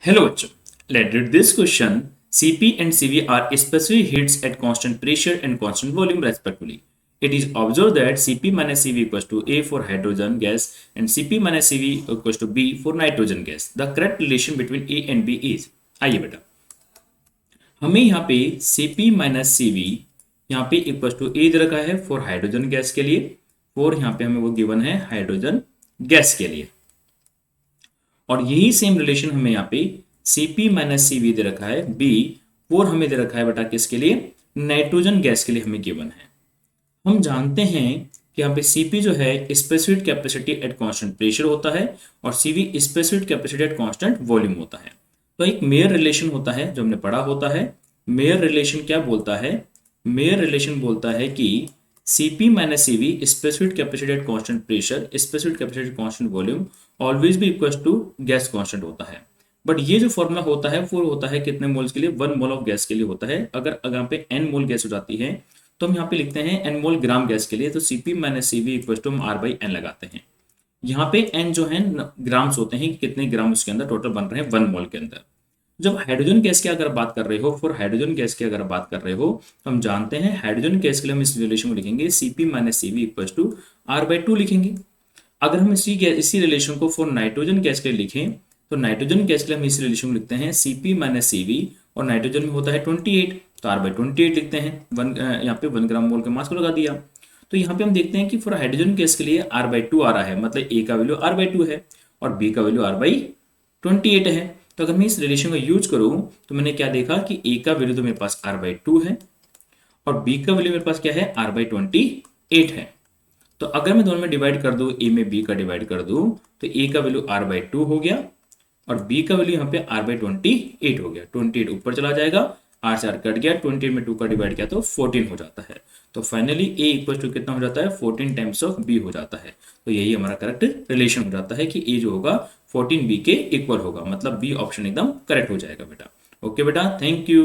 Hello बच्चों, let's read this question. Cp and Cv are specific heats at constant pressure and constant volume respectively. It is observed that Cp minus Cv equals to A for hydrogen gas and Cp minus Cv equals to B for nitrogen gas. The correct relation between A and B is आइए बेटा हमें यहाँ पे Cp minus Cv यहाँ पे equal to ए दे रखा है for hydrogen gas के लिए, और यहाँ पे हमें वो गिवन है हाइड्रोजन गैस के लिए। और यही सेम रिलेशन हमें यहाँ पे Cp माइनस Cv दे रखा है B, और हमें दे रखा है बेटा किसके लिए, नाइट्रोजन गैस के लिए हमें गिवन है। हम जानते हैं कि यहाँ पे Cp जो है specific capacity at constant pressure होता है और Cv specific capacity at constant volume होता है। तो एक मेयर रिलेशन होता है जो हमने पढ़ा होता है। मेयर रिलेशन क्या बोलता है, मेयर रिलेशन बोलता है कि Cp minus Cv specific capacity at constant pressure specific capacity constant volume always भी इक्वल टू गैस कांस्टेंट होता है। बट ये जो फॉर्मूला होता है वो होता है कितने मोल्स के लिए, 1 मोल ऑफ गैस के लिए होता है। अगर यहाँ पे n मोल गैस हो जाती है तो हम यहाँ पे लिखते हैं n मोल ग्राम गैस के लिए, तो Cp minus Cv equal to हम R/n लगाते हैं। यहाँ पे n जो है ग्राम्स होते हैं कि कितने ग्राम उसके अंदर टोटल बन रहे हैं 1 मोल के अंदर। जब हाइड्रोजन गैस की अगर बात कर रहे हो, फॉर हाइड्रोजन गैस की अगर बात कर रहे हो तो हम जानते हैं हाइड्रोजन गैस के लिए हम इस रिलेशन को लिखेंगे Cp minus Cv equal to R/2 लिखेंगे। अगर हम इसी रिलेशन को फॉर नाइट्रोजन गैस के लिए लिखें तो नाइट्रोजन गैस के लिए हम इस रिलेशन को लिखते हैं Cp माइनस Cv, और नाइट्रोजन में होता है 28, तो R/28 लिखते हैं। यहाँ पे 1 ग्राम मोल के मास को लगा दिया। तो यहाँ पे हम देखते हैं कि फॉर हाइड्रोजन गैस के लिए R/2 आ रहा है, मतलब A का वैल्यू R/2 है और B का वैल्यू R/28 है। तो अगर मैं इस रिलेशन का यूज करूं तो मैंने क्या देखा कि A का वैल्यू तो मेरे पास R/2 है और B का वैल्यू मेरे पास क्या है, R/28 है। तो अगर मैं दोनों में डिवाइड कर दूं, A में B का डिवाइड कर दूं तो A का वैल्यू R/2 हो गया और B का वैल्यू यहाँ पे R/28 हो गया। 28 ऊपर चला जाएगा, R से R कट गया, 28 में 2 का डिवाइड किया तो 14 हो जाता है। तो फाइनली A इक्वल टू कितना हो जाता है, 14 टाइम्स ऑफ B हो जाता है। तो यही हमारा करेक्ट रिलेशन हो जाता है कि A जो होगा 14 B के इक्वल होगा, मतलब B ऑप्शन एकदम करेक्ट हो जाएगा बेटा। ओके बेटा, थैंक यू।